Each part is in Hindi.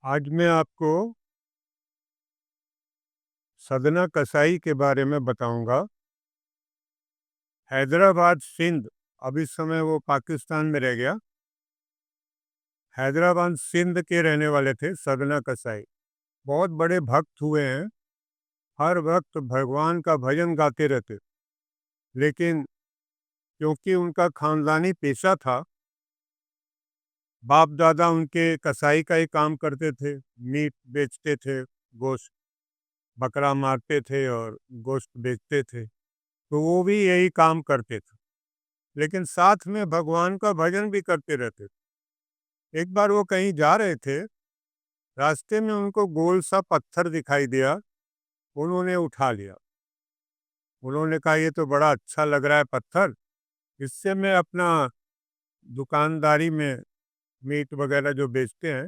आज मैं आपको सदना कसाई के बारे में बताऊंगा। हैदराबाद सिंध, अब इस समय वो पाकिस्तान में रह गया। हैदराबाद सिंध के रहने वाले थे सदना कसाई। बहुत बड़े भक्त हुए हैं। हर वक्त भगवान का भजन गाते रहते। लेकिन क्योंकि उनका खानदानी पेशा था, बाप दादा उनके कसाई का ही काम करते थे। मीट बेचते थे, गोश्त, बकरा मारते थे और गोश्त बेचते थे। तो वो भी यही काम करते थे, लेकिन साथ में भगवान का भजन भी करते रहते थे। एक बार वो कहीं जा रहे थे, रास्ते में उनको गोल सा पत्थर दिखाई दिया। उन्होंने उठा लिया। उन्होंने कहा, ये तो बड़ा अच्छा लग रहा है पत्थर, इससे मैं अपना दुकानदारी में मीट वगैरह जो बेचते हैं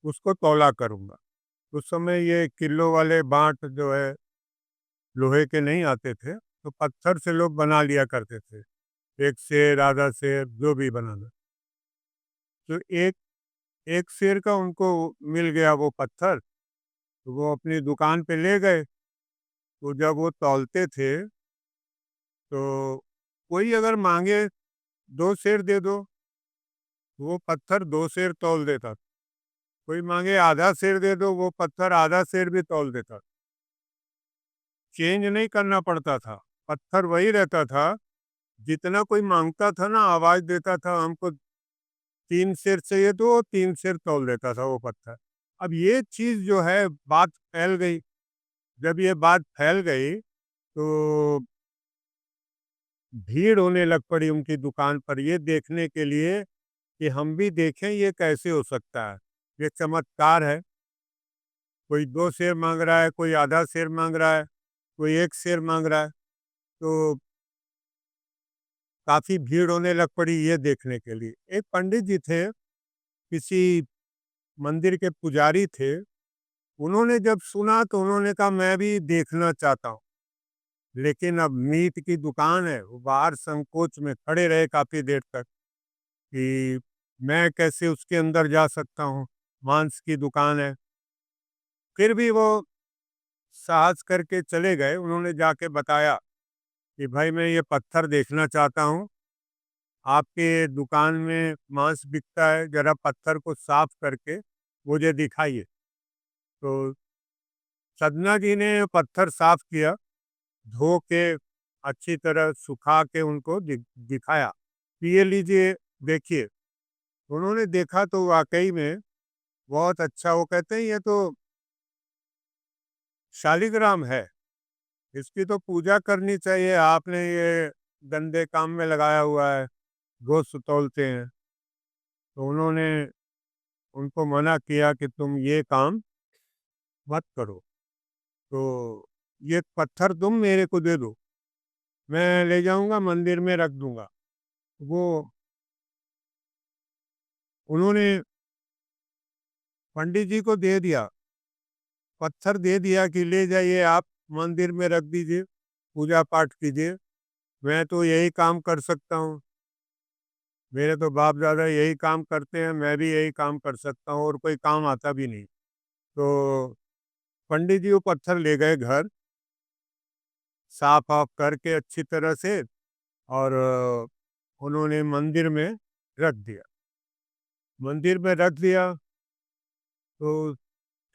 उसको तौला करूँगा। उस समय ये किलो वाले बांट जो है लोहे के नहीं आते थे, तो पत्थर से लोग बना लिया करते थे। एक शेर, आधा शेर, जो भी बनाना। तो एक एक शेर का उनको मिल गया वो पत्थर। तो वो अपनी दुकान पे ले गए। तो जब वो तौलते थे तो कोई अगर मांगे 2 शेर दे दो, वो पत्थर 2 शेर तौल देता। कोई मांगे आधा शेर दे दो, वो पत्थर आधा शेर भी तौल देता। चेंज नहीं करना पड़ता था, पत्थर वही रहता था। जितना कोई मांगता था ना, आवाज देता था, हमको 3 शेर चाहिए, तो 3 शेर तौल देता था वो पत्थर। अब ये चीज जो है, बात फैल गई। जब ये बात फैल गई तो भीड़ होने लग पड़ी उनकी दुकान पर, ये देखने के लिए कि हम भी देखें ये कैसे हो सकता है। ये चमत्कार है। कोई 2 शेर मांग रहा है, कोई आधा शेर मांग रहा है, कोई 1 शेर मांग रहा है। तो काफी भीड़ होने लग पड़ी ये देखने के लिए। एक पंडित जी थे, किसी मंदिर के पुजारी थे। उन्होंने जब सुना तो उन्होंने कहा, मैं भी देखना चाहता हूँ। लेकिन अब मीट की दुकान है, वो बाहर संकोच में खड़े रहे काफी देर तक कि मैं कैसे उसके अंदर जा सकता हूँ, मांस की दुकान है। फिर भी वो साहस करके चले गए। उन्होंने जाके बताया कि भाई, मैं ये पत्थर देखना चाहता हूँ, आपके दुकान में मांस बिकता है, जरा पत्थर को साफ करके मुझे दिखाइए। तो सदना जी ने पत्थर साफ किया, धो के अच्छी तरह सुखा के उनको दिखाया कि ये लीजिए, देखिए। उन्होंने देखा तो वाकई में बहुत अच्छा। वो कहते हैं, ये तो शालिग्राम है, इसकी तो पूजा करनी चाहिए। आपने ये गंदे काम में लगाया हुआ है, गोश्त तौलते हैं। तो उन्होंने उनको मना किया कि तुम ये काम मत करो। तो ये पत्थर तुम मेरे को दे दो, मैं ले जाऊंगा मंदिर में रख दूंगा। वो उन्होंने पंडित जी को दे दिया, पत्थर दे दिया कि ले जाइए, आप मंदिर में रख दीजिए, पूजा पाठ कीजिए। मैं तो यही काम कर सकता हूँ, मेरे तो बाप दादा यही काम करते हैं, मैं भी यही काम कर सकता हूँ, और कोई काम आता भी नहीं। तो पंडित जी वो पत्थर ले गए घर, साफ ऑफ करके अच्छी तरह से, और उन्होंने मंदिर में रख दिया। मंदिर में रख दिया तो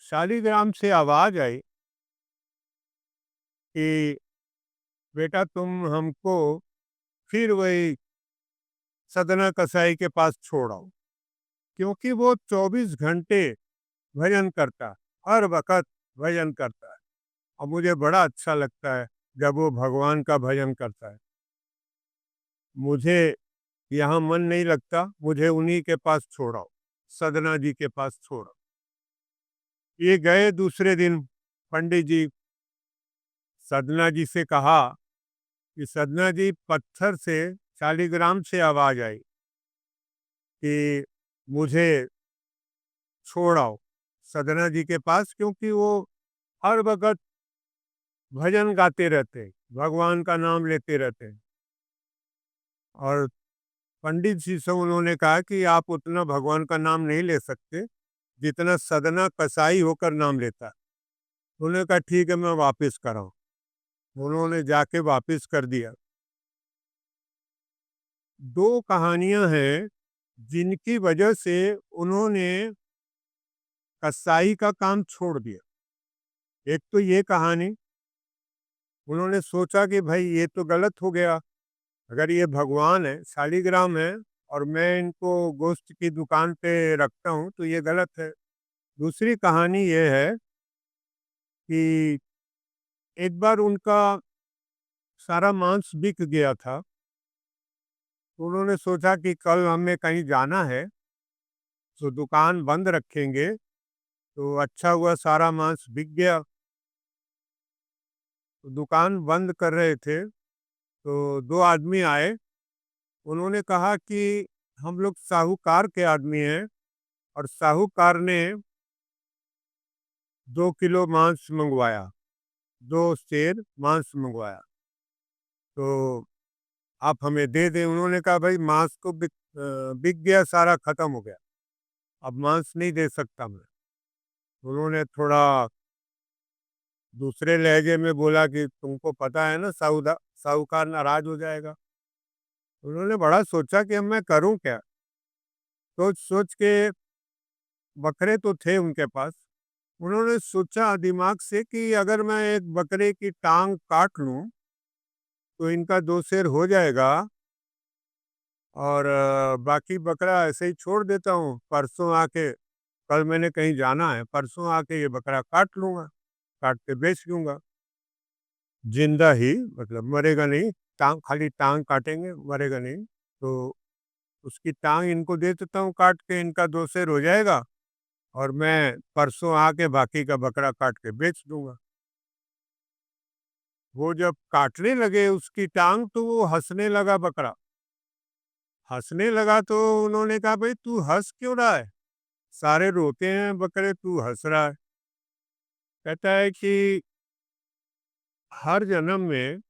शालिग्राम से आवाज आई कि बेटा, तुम हमको फिर वही सदना कसाई के पास छोड़ आओ। क्योंकि वो 24 घंटे भजन करता है, हर वक्त भजन करता है। और मुझे बड़ा अच्छा लगता है जब वो भगवान का भजन करता है। मुझे यहाँ मन नहीं लगता, मुझे उन्हीं के पास छोड़ाओ, सदना जी के पास छोड़ो। ये गए दूसरे दिन। पंडित जी सदना जी से कहा कि सदना जी, पत्थर से, शालिग्राम से आवाज आई कि मुझे छोड़ाओ सदना जी के पास, क्योंकि वो हर वक्त भजन गाते रहते हैं, भगवान का नाम लेते रहते हैं। और पंडित जी से उन्होंने कहा कि आप उतना भगवान का नाम नहीं ले सकते, जितना सदना कसाई होकर नाम लेता है। उन्होंने कहा ठीक है, मैं वापस कराऊँ। उन्होंने जाके वापस कर दिया। 2 कहानियाँ हैं, जिनकी वजह से उन्होंने कसाई का काम छोड़ दिया। एक तो ये कहानी, उन्होंने सोचा कि भाई ये तो गलत हो गया, अगर ये भगवान है, शालिग्राम है और मैं इनको गोश्त की दुकान पे रखता हूँ तो ये गलत है। दूसरी कहानी ये है कि एक बार उनका सारा मांस बिक गया था, तो उन्होंने सोचा कि कल हमें कहीं जाना है, तो दुकान बंद रखेंगे, तो अच्छा हुआ सारा मांस बिक गया। तो दुकान बंद कर रहे थे, तो 2 आदमी आए, उन्होंने कहा कि हम लोग साहूकार के आदमी हैं और साहूकार ने 2 किलो मांस मंगवाया, 2 सेर मांस मंगवाया, तो आप हमें दे दें। उन्होंने कहा भाई मांस तो बिक गया, सारा खत्म हो गया, अब मांस नहीं दे सकता मैं। उन्होंने थोड़ा दूसरे लहजे में बोला कि तुमको पता है ना साहूकार नाराज हो जाएगा। उन्होंने बड़ा सोचा कि अब मैं करूं क्या। सोच सोच के, बकरे तो थे उनके पास, उन्होंने सोचा दिमाग से कि अगर मैं एक बकरे की टांग काट लूं तो इनका 2 सेर हो जाएगा और बाकी बकरा ऐसे ही छोड़ देता हूँ, परसों आके, कल मैंने कहीं जाना है, परसों आके ये बकरा काट लूंगा, काट के बेच दूंगा, जिंदा ही, मतलब मरेगा नहीं, टांग खाली टांग काटेंगे, मरेगा नहीं। तो उसकी टांग इनको दे देता हूँ काट के, इनका 2 सेर हो जाएगा और मैं परसों आके बाकी का बकरा काट के बेच दूंगा। वो जब काटने लगे उसकी टांग, तो वो हंसने लगा बकरा, हंसने लगा। तो उन्होंने कहा भाई तू हंस क्यों रहा है, सारे रोते हैं बकरे, तू हंस रहा है। कहता है कि हर जन्म में,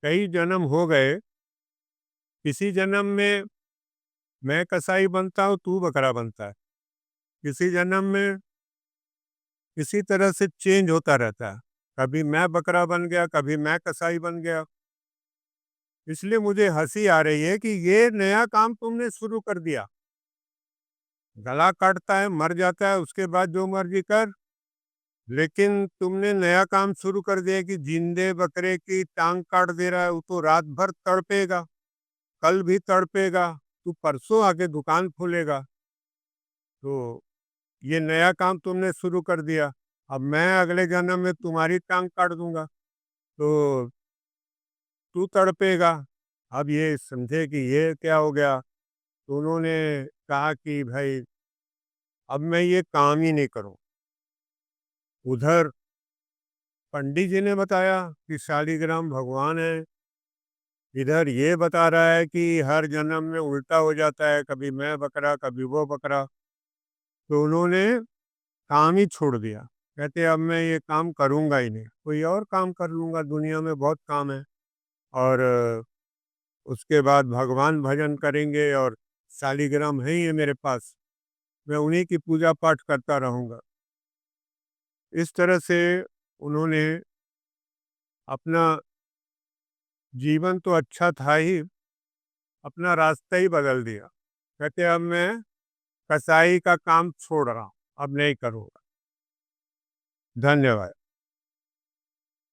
कई जन्म हो गए, किसी जन्म में मैं कसाई बनता हूँ, तू बकरा बनता है, किसी जन्म में इसी तरह से चेंज होता रहता है, कभी मैं बकरा बन गया, कभी मैं कसाई बन गया। इसलिए मुझे हंसी आ रही है कि ये नया काम तुमने शुरू कर दिया, गला काटता है मर जाता है, उसके बाद जो मर्जी कर, लेकिन तुमने नया काम शुरू कर दिया कि जिंदे बकरे की टांग काट दे रहा है, वो तो रात भर तड़पेगा, कल भी तड़पेगा, तू परसों आके दुकान खोलेगा, तो ये नया काम तुमने शुरू कर दिया, अब मैं अगले जन्म में तुम्हारी टांग काट दूंगा, तो तू तड़पेगा। अब ये समझे कि ये क्या हो गया, तो उन्होंने कहा कि भाई अब मैं ये काम ही नहीं करूं। उधर पंडित जी ने बताया कि शालिग्राम भगवान है, इधर ये बता रहा है कि हर जन्म में उल्टा हो जाता है, कभी मैं बकरा कभी वो बकरा। तो उन्होंने काम ही छोड़ दिया, कहते अब मैं ये काम करूंगा ही नहीं, कोई और काम कर लूंगा, दुनिया में बहुत काम है। और उसके बाद भगवान भजन करेंगे और शालिग्राम है ही है मेरे पास, मैं उन्हीं की पूजा पाठ करता रहूंगा। इस तरह से उन्होंने अपना जीवन तो अच्छा था ही, अपना रास्ता ही बदल दिया। कहते अब मैं कसाई का काम छोड़ रहा हूँ, अब नहीं करूँगा। धन्यवाद।